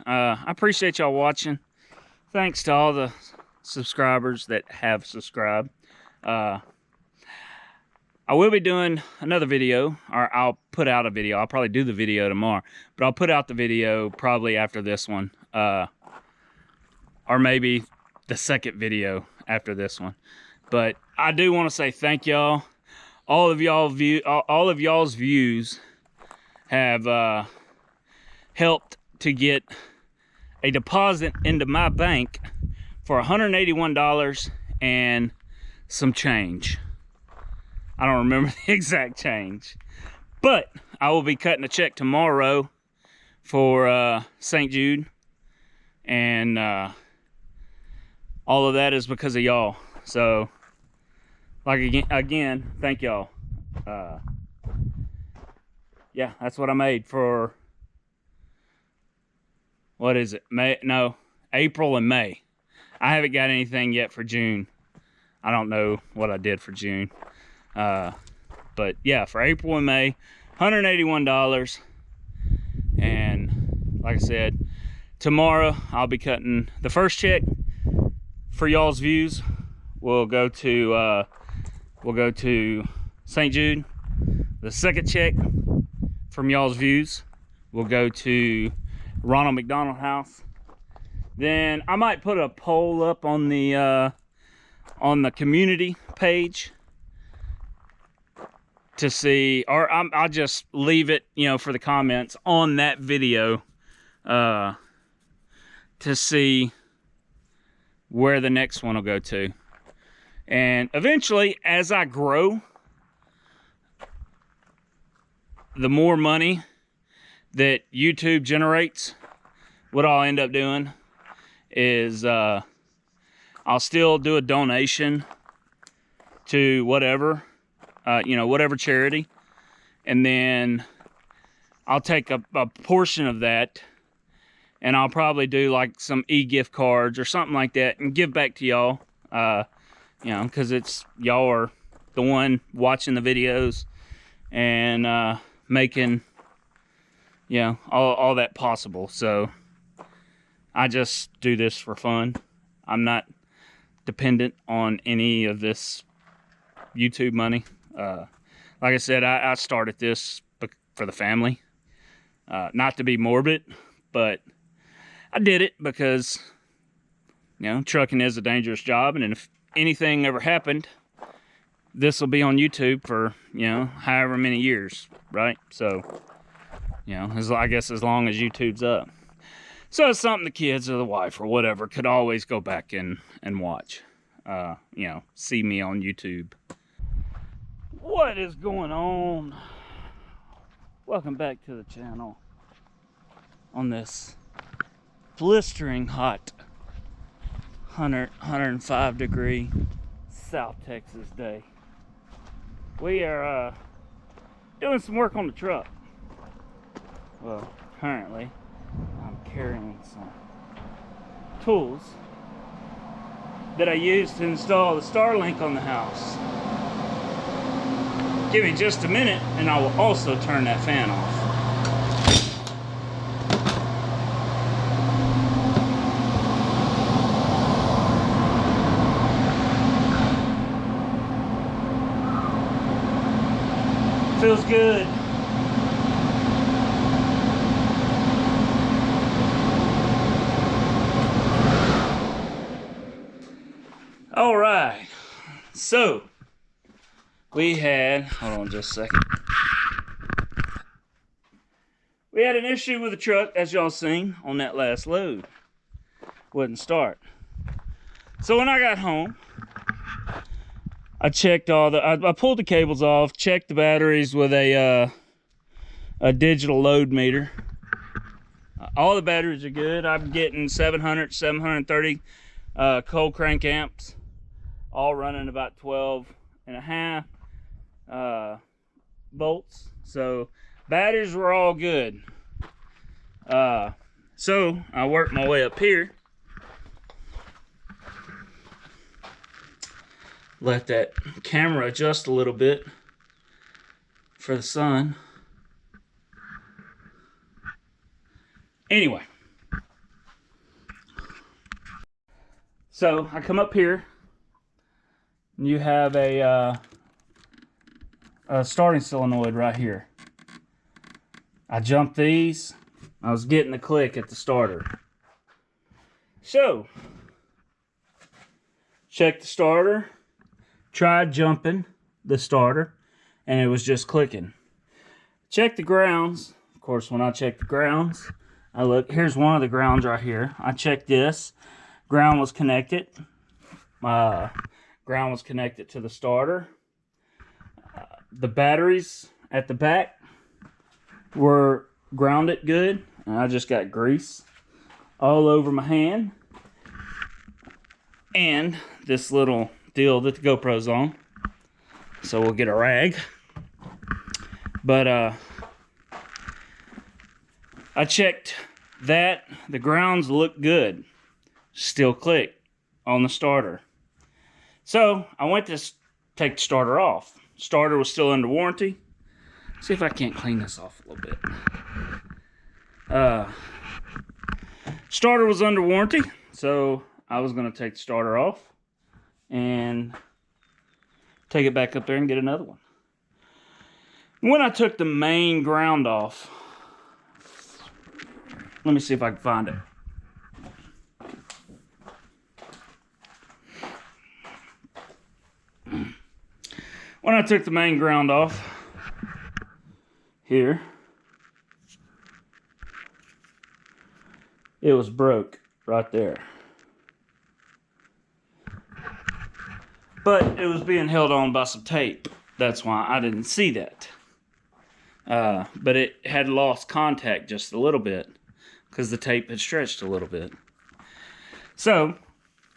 I appreciate y'all watching. Thanks to all the subscribers that have subscribed. I will be doing another video, or I'll put out a video. I'll probably do the video tomorrow, but I'll put out the video probably after this one, or maybe the second video after this one. But I do want to say thank y'all. All of y'all's views have helped to get a deposit into my bank for $181 and some change. I don't remember the exact change, but I will be cutting a check tomorrow for St. Jude, and all of that is because of y'all. So, like again, thank y'all. Yeah, that's what I made for, what is it? April and May. I haven't got anything yet for June. I don't know what I did for June. But yeah, for April and May, $181. And like I said, tomorrow I'll be cutting the first check for y'all's views. We'll go to St. Jude. The second check from y'all's views will go to Ronald McDonald House. Then I might put a poll up on the community page to see, or I'll just leave it, you know, for the comments on that video to see where the next one will go to. And eventually, as I grow, the more money that YouTube generates, what I'll end up doing is I'll still do a donation to whatever, whatever charity, and then I'll take a portion of that, and I'll probably do like some e-gift cards or something like that and give back to y'all, because it's y'all are the one watching the videos and making, all that possible. So I just do this for fun. I'm not dependent on any of this YouTube money. Like I said, I started this for the family. Not to be morbid, but I did it because, trucking is a dangerous job. And if anything ever happened, this will be on YouTube for, however many years, right? So, I guess as long as YouTube's up. So it's something the kids or the wife or whatever could always go back and watch. See me on YouTube. What is going on? Welcome back to the channel on this blistering hot 105 degree South Texas day. We are doing some work on the truck. Well, currently I'm carrying some tools that I used to install the Starlink on the house. Give me just a minute and I will also turn that fan off. Feels good. All right, so we had, hold on just a second. We had an issue with the truck, as y'all seen on that last load. Wouldn't start. So when I got home, I checked I pulled the cables off, checked the batteries with a digital load meter. All the batteries are good. I'm getting 700, 730 cold crank amps, all running about 12.5 volts. So batteries were all good. So I worked my way up here. Let that camera adjust a little bit for the sun. Anyway, So I come up here, and you have a starting solenoid right here. I jumped these. I was getting the click at the starter. So, check the starter. Tried jumping the starter, and it was just clicking. Check the grounds. Of course, when I check the grounds, I look. Here's one of the grounds right here. I checked this. Ground was connected. Ground was connected to the starter. The batteries at the back were grounded good. And I just got grease all over my hand. And this little deal that the GoPro's on. So we'll get a rag. But I checked that. The grounds look good. Still click on the starter. So I went to take the starter off. Starter was still under warranty. See if I can't clean this off a little bit. Starter was under warranty, so I was going to take the starter off and take it back up there and get another one. When I took the main ground off, let me see if I can find it. When I took the main ground off, here, it was broke right there. But it was being held on by some tape. That's why I didn't see that. But it had lost contact just a little bit because the tape had stretched a little bit. So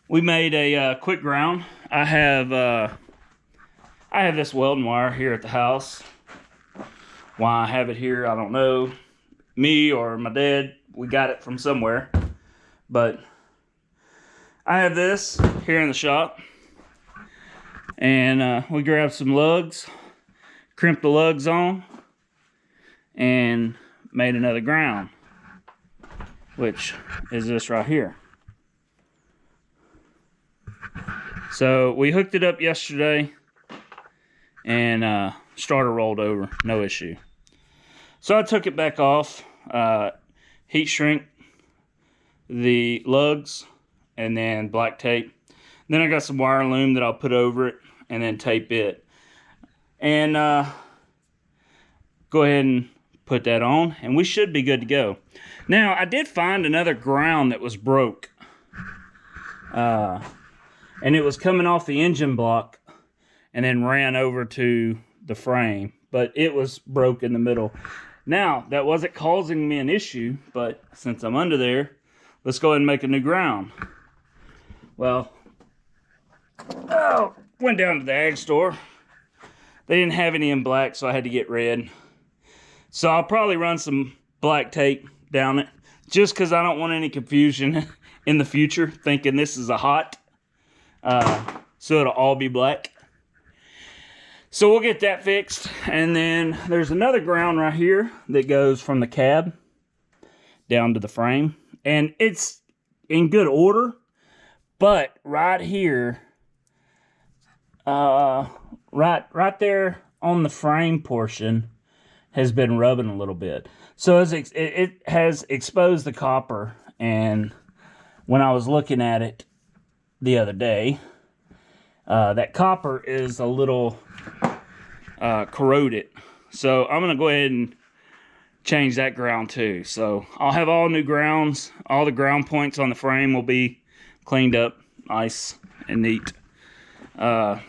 we made a quick ground. I have this welding wire here at the house. Why I have it here, I don't know. Me or my dad, we got it from somewhere. But I have this here in the shop. And we grabbed some lugs, crimped the lugs on, and made another ground, which is this right here. So we hooked it up yesterday, and starter rolled over, no issue. So I took it back off, heat shrink the lugs, and then black tape. Then I got some wire loom that I'll put over it and then tape it. And go ahead and put that on, and we should be good to go. Now, I did find another ground that was broke. And it was coming off the engine block and then ran over to the frame. But it was broke in the middle. Now, that wasn't causing me an issue, but since I'm under there, let's go ahead and make a new ground. Well, went down to the ag store. They didn't have any in black, so I had to get red. So I'll probably run some black tape down it, just because I don't want any confusion in the future, thinking this is a hot. So it'll all be black. So we'll get that fixed. And then there's another ground right here that goes from the cab down to the frame. And it's in good order. But right here, right there on the frame portion has been rubbing a little bit. So it has exposed the copper. And when I was looking at it the other day, that copper is a little corroded. So I'm going to go ahead and change that ground too. So I'll have all new grounds. All the ground points on the frame will be cleaned up nice and neat. Then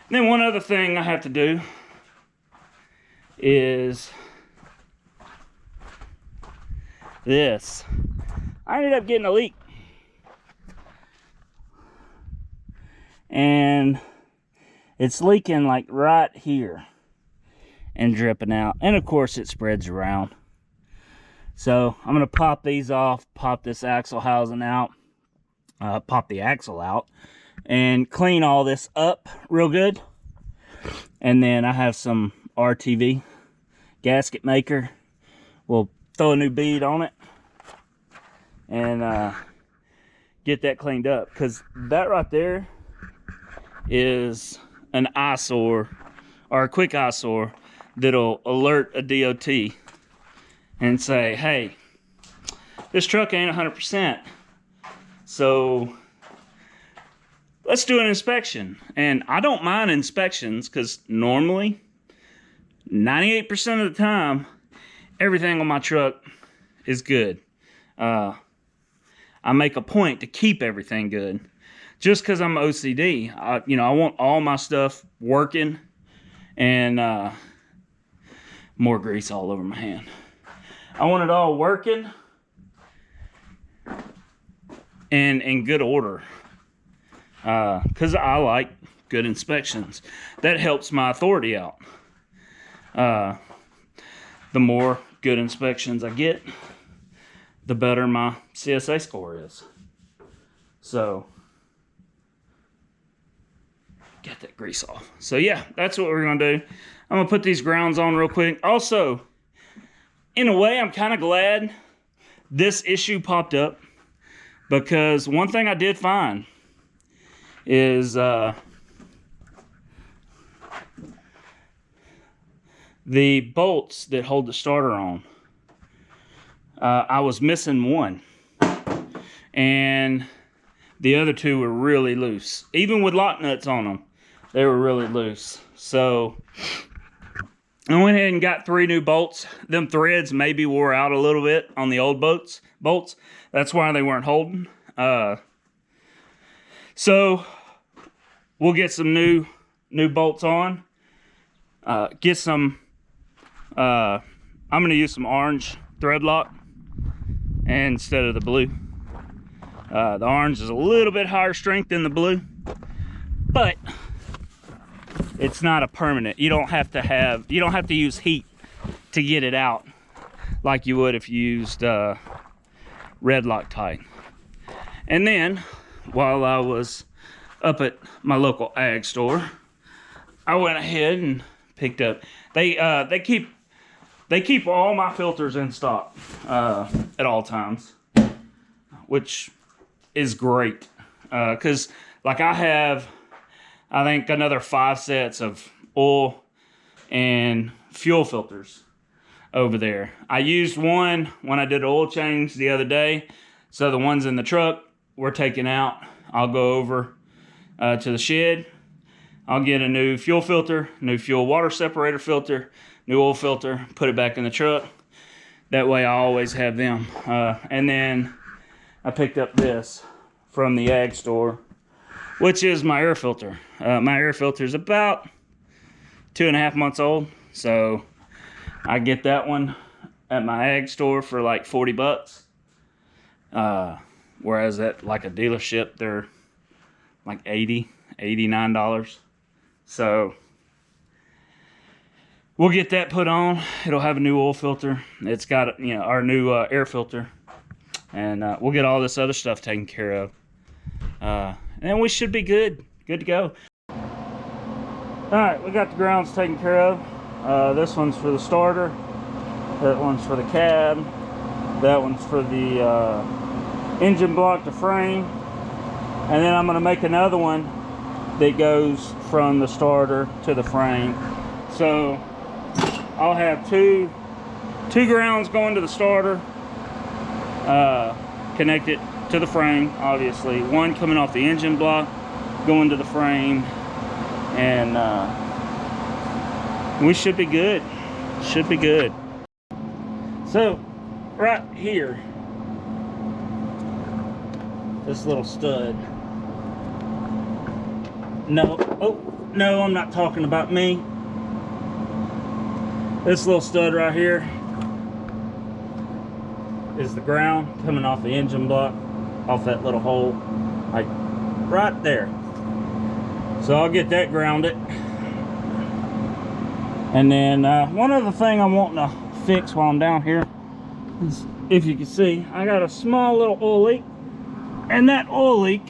one other thing I have to do is this. I ended up getting a leak. And it's leaking like right here and dripping out. And of course it spreads around. So I'm going to pop these off, pop this axle housing out, pop the axle out, and clean all this up real good. And then I have some RTV gasket maker. We'll throw a new bead on it and get that cleaned up, because that right there is an eyesore, or a quick eyesore, that'll alert a DOT and say, hey, this truck ain't 100%, so let's do an inspection. And I don't mind inspections, because normally 98% of the time everything on my truck is good. I make a point to keep everything good, just because I'm OCD. I want all my stuff working, and more grease all over my hand. I want it all working and in good order, because I like good inspections. That helps my authority out. The more good inspections I get, the better my CSA score is. So, get that grease off. So yeah, that's what we're gonna do. I'm gonna put these grounds on real quick. Also, in a way, I'm kind of glad this issue popped up, because one thing I did find is the bolts that hold the starter on. I was missing one, and the other two were really loose. Even with lock nuts on them, they were really loose. So I went ahead and got 3 new bolts. Them threads maybe wore out a little bit on the old bolts. That's why they weren't holding. So we'll get some new bolts on. Get some. I'm gonna use some orange thread lock instead of the blue. The orange is a little bit higher strength than the blue, but it's not a permanent. You don't have to use heat to get it out like you would if you used red Loctite. And then while I was up at my local ag store, I went ahead and picked up. They keep all my filters in stock at all times, which is great, because like I have, I think, another 5 sets of oil and fuel filters over there. I used one when I did oil change the other day, so the ones in the truck were taken out. I'll go over to the shed. I'll get a new fuel filter, new fuel water separator filter, new oil filter, put it back in the truck. That way I always have them. And then I picked up this from the ag store, which is my air filter. My air filter is about 2.5 months old, so I get that one at my ag store for like 40 bucks. Whereas at like a dealership, they're like $89. So we'll get that put on. It'll have a new oil filter. It's got, our new air filter, and we'll get all this other stuff taken care of. And we should be good to go. All right, we got the grounds taken care of. This one's for the starter. That one's for the cab. That one's for the engine block, the frame. And then I'm gonna make another one that goes from the starter to the frame. So I'll have two grounds going to the starter, connected to the frame, obviously. One coming off the engine block, going to the frame, and we should be good. Should be good. So right here, this little stud. No, I'm not talking about me. This little stud right here is the ground coming off the engine block, off that little hole, like right there. So I'll get that grounded. And then one other thing I'm wanting to fix while I'm down here is, if you can see, I got a small little oil leak, and that oil leak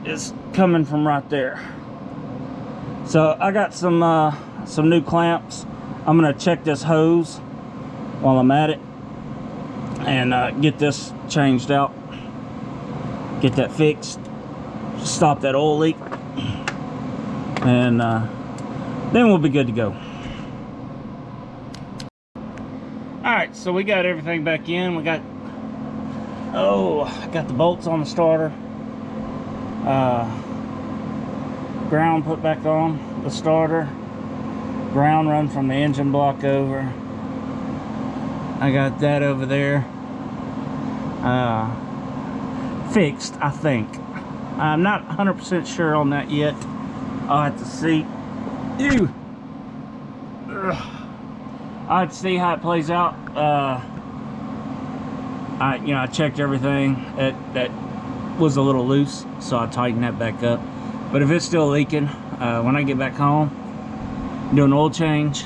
is coming from right there. So I got some new clamps. I'm gonna check this hose while I'm at it, and get this changed out, get that fixed, stop that oil leak, and then we'll be good to go. Alright, so we got everything back in. We got, I got the bolts on the starter, ground put back on the starter, ground run from the engine block over. I got that over there fixed, I think. I'm not 100% sure on that yet. I'll have to see. Ew. I'll have to see how it plays out. I checked everything. That was a little loose, so I tightened that back up. But if it's still leaking, when I get back home, do an oil change.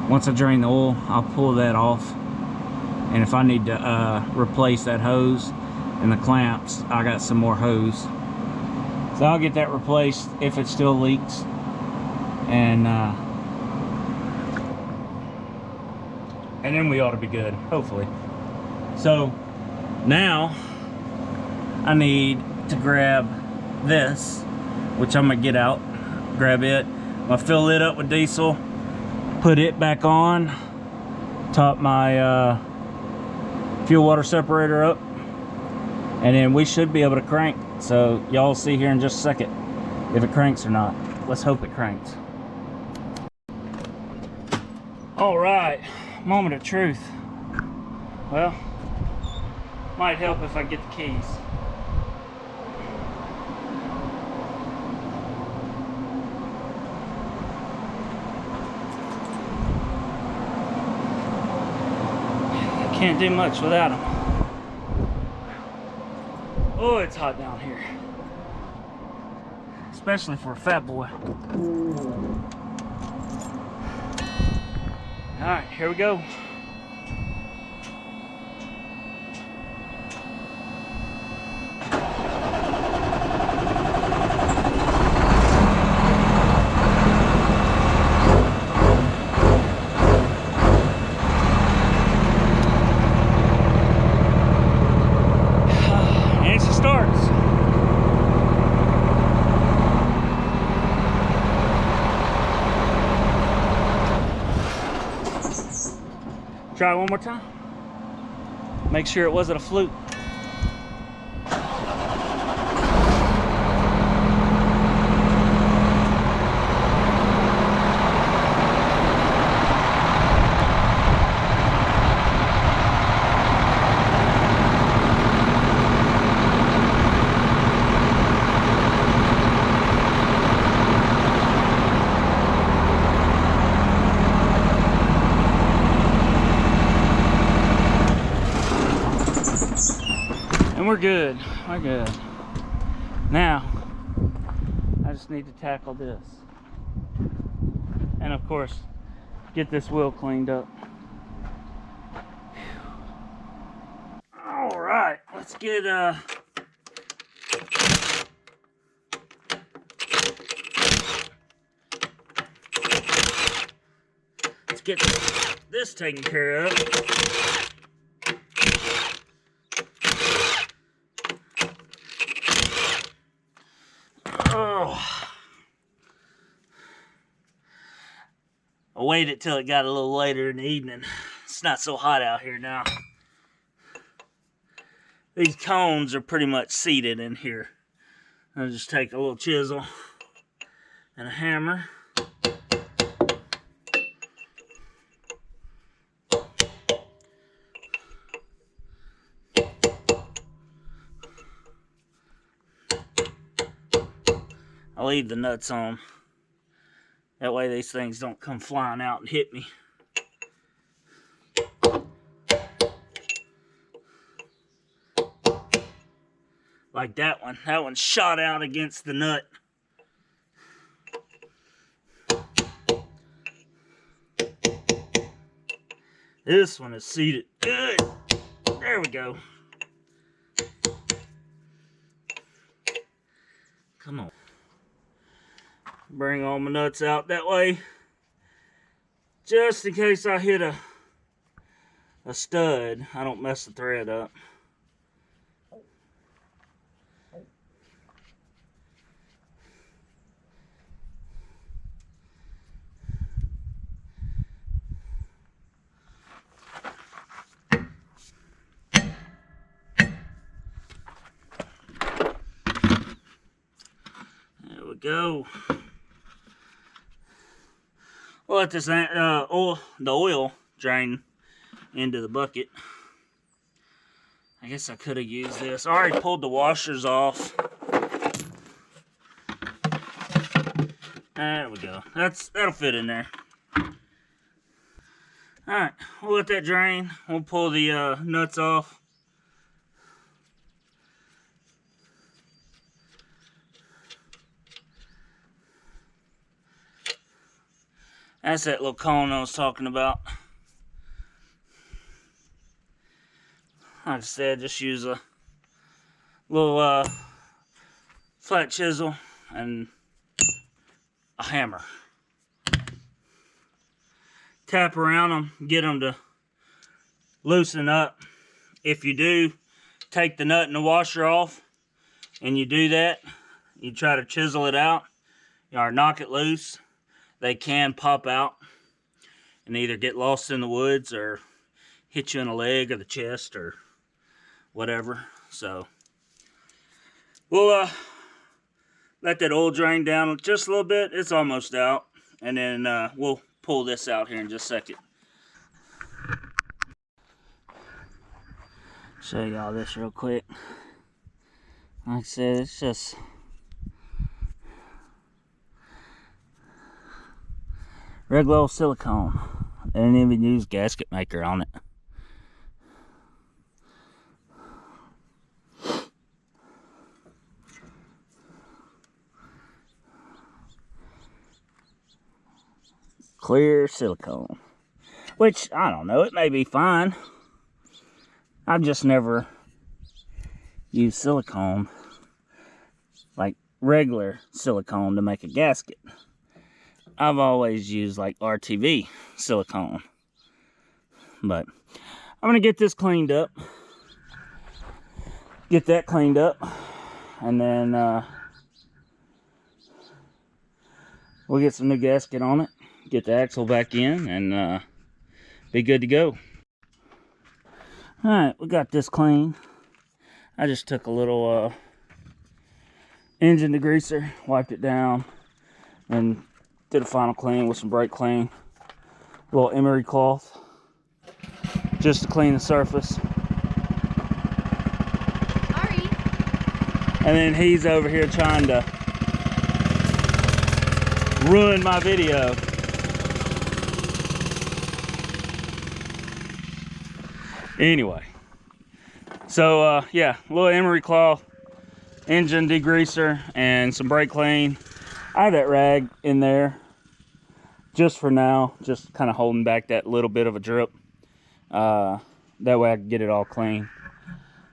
Once I drain the oil, I'll pull that off. And if I need to replace that hose and the clamps, I got some more hose. So I'll get that replaced if it still leaks. And then we ought to be good, hopefully. So now I need to grab this, which I'm gonna get out, grab it. I'm gonna fill it up with diesel, put it back on, top my fuel water separator up, and then we should be able to crank. So y'all see here in just a second if it cranks or not. Let's hope it cranks. All right, moment of truth. Well, might help if I get the keys. Can't do much without them. Oh, it's hot down here, especially for a fat boy. All right, here we go. Try it one more time. Make sure it wasn't a fluke. We're good. We're good. Now, I just need to tackle this. And of course, get this wheel cleaned up. All right, let's get this taken care of. I waited till it got a little later in the evening. It's not so hot out here now. These cones are pretty much seated in here. I'll just take a little chisel and a hammer. I'll leave the nuts on. That way these things don't come flying out and hit me. Like that one. That one shot out against the nut. This one is seated good. There we go. Come on. Bring all my nuts out that way, just in case I hit a a stud, I don't mess the thread up. There we go. We'll let this the oil drain into the bucket. I guess I could have used this. I already pulled the washers off. There we go. That'll fit in there. Alright, we'll let that drain. We'll pull the nuts off. That's that little cone I was talking about. Like I said, just use a little flat chisel and a hammer. Tap around them, get them to loosen up. If you do take the nut and the washer off, and you do that, you try to chisel it out or knock it loose, they can pop out and either get lost in the woods or hit you in the leg or the chest or whatever. So we'll let that oil drain down just a little bit. It's almost out, and then we'll pull this out here in just a second. Show y'all this real quick. Like I said, it's just regular old silicone. They didn't even use gasket maker on it. Clear silicone. Which, I don't know, it may be fine. I've just never used silicone, like regular silicone, to make a gasket. I've always used like RTV silicone. But I'm gonna get this cleaned up. Get that cleaned up. And then we'll get some new gasket on it. Get the axle back in and be good to go. Alright, we got this clean. I just took a little engine degreaser, wiped it down, and did a final clean with some brake clean. A little emery cloth, just to clean the surface. Sorry. And then he's over here trying to ruin my video. Anyway, so yeah, a little emery cloth, engine degreaser, and some brake clean. I have that rag in there just for now, just kind of holding back that little bit of a drip. That way I can get it all clean.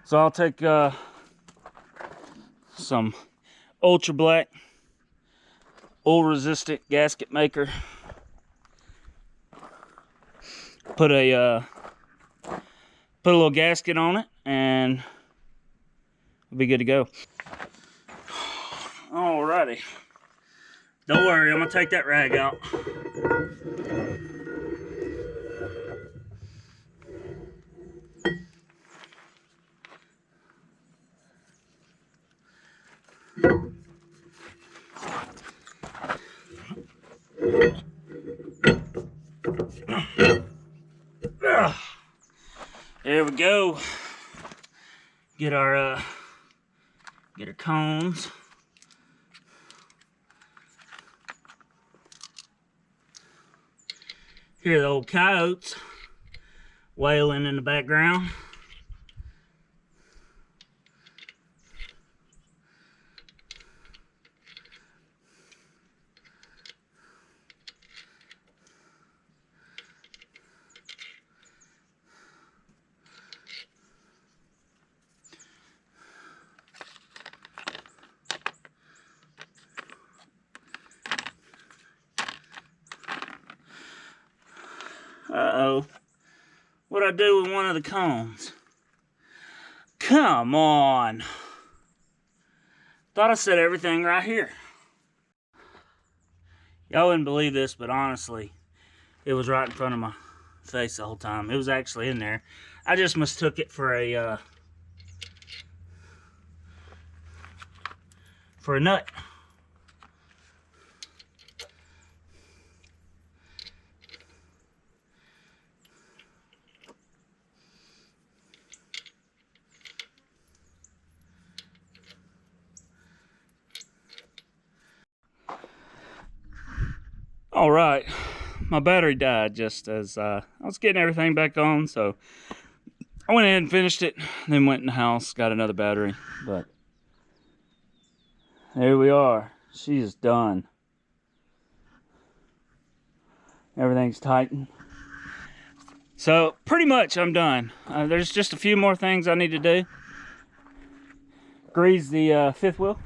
So I'll take some ultra black oil resistant gasket maker, put a little gasket on it, and we'll be good to go. Alrighty. Don't worry, I'm gonna take that rag out. There we go. Get our cones. Hear the old coyotes wailing in the background. Uh-oh. What'd I do with one of the cones? Come on. Thought I set everything right here. Y'all wouldn't believe this, but honestly, it was right in front of my face the whole time. It was actually in there. I just mistook it for a nut. All right, my battery died just as I was getting everything back on, so I went ahead and finished it, then went in the house, got another battery, but there we are. She is done. Everything's tightened. So pretty much I'm done. There's just a few more things I need to do. Grease the fifth wheel.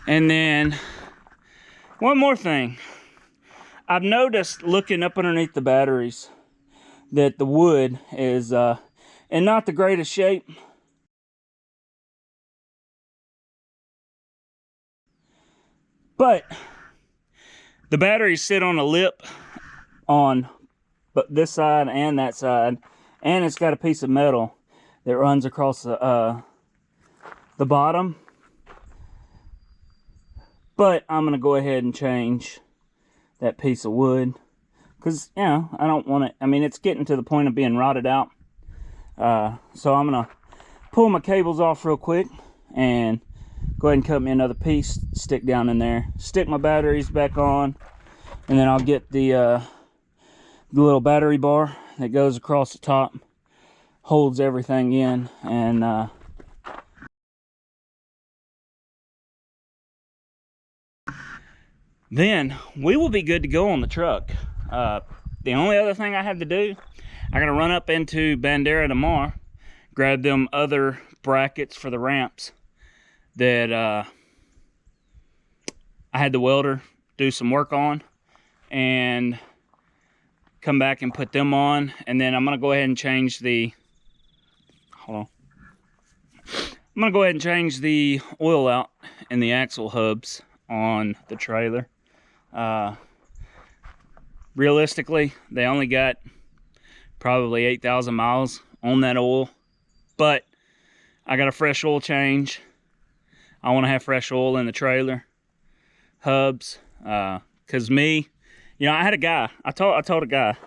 And then one more thing. I've noticed looking up underneath the batteries that the wood is in not the greatest shape. But the batteries sit on a lip on this side and that side, and it's got a piece of metal that runs across the bottom. But I'm gonna go ahead and change that piece of wood, because you know, I don't want it. I mean, it's getting to the point of being rotted out. So I'm gonna pull my cables off real quick and go ahead and cut me another piece, stick down in there, stick my batteries back on, and then I'll get the little battery bar that goes across the top, holds everything in, and then we will be good to go on the truck. The only other thing I have to do, I gotta run up into Bandera tomorrow, grab them other brackets for the ramps that I had the welder do some work on, and come back and put them on. And then I'm gonna go ahead and change the, hold on. I'm gonna go ahead and change the oil out in the axle hubs on the trailer. Realistically, they only got probably 8,000 miles on that oil, but I got a fresh oil change. I want to have fresh oil in the trailer hubs, because me, you know, I had a guy, I told a guy,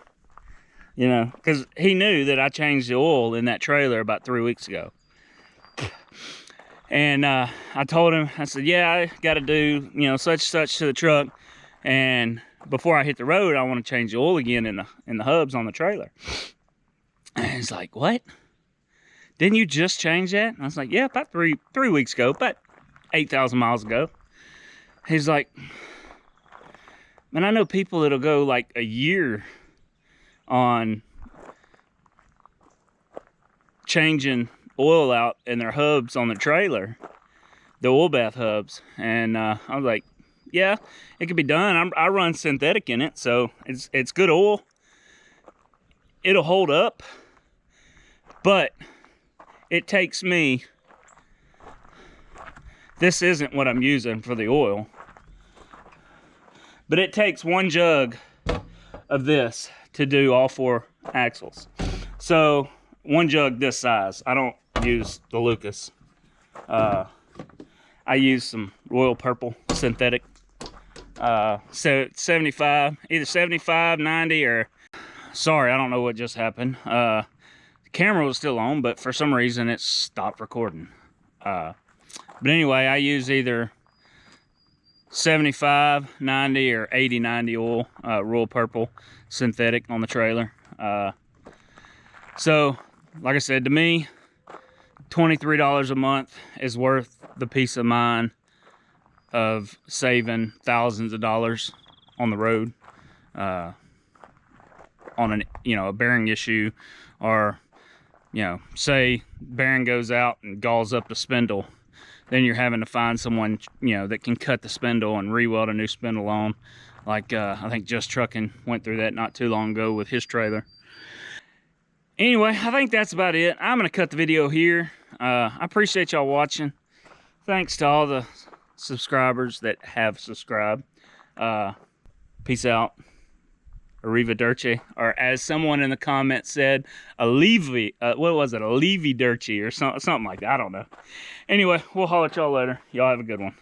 you know, because he knew that I changed the oil in that trailer about 3 weeks ago. And I told him, I said, yeah, I got to do, you know, such to the truck, and before I hit the road, I want to change the oil again in the hubs on the trailer. And he's like, what? Didn't you just change that? And I was like, yeah, about three weeks ago, about 8,000 miles ago. He's like, man, I know people that'll go like a year on changing oil out in their hubs on the trailer, the oil bath hubs. And I was like, yeah, it could be done. I run synthetic in it, so it's good oil. It'll hold up, but it takes me, this isn't what I'm using for the oil, but it takes one jug of this to do all 4 axles. So one jug this size. I don't use the Lucas. I use some Royal Purple synthetic. So 75, either 75, 90, or, sorry, I don't know what just happened. The camera was still on, but for some reason it stopped recording. But anyway, I use either 75, 90, or 80, 90 oil, Royal Purple synthetic on the trailer. So, like I said, to me, $23 a month is worth the peace of mind of saving thousands of dollars on the road, on a bearing issue, or say bearing goes out and galls up the spindle, then you're having to find someone that can cut the spindle and re-weld a new spindle on. Like I think Just Trucking went through that not too long ago with his trailer. Anyway, I think that's about it. I'm going to cut the video here. I appreciate y'all watching. Thanks to all the subscribers that have subscribed. Peace out. Arrivederci, or as someone in the comments said, a leavy, what was it, a leavy-derci or something like that. I don't know. Anyway, we'll holler at y'all later. Y'all have a good one.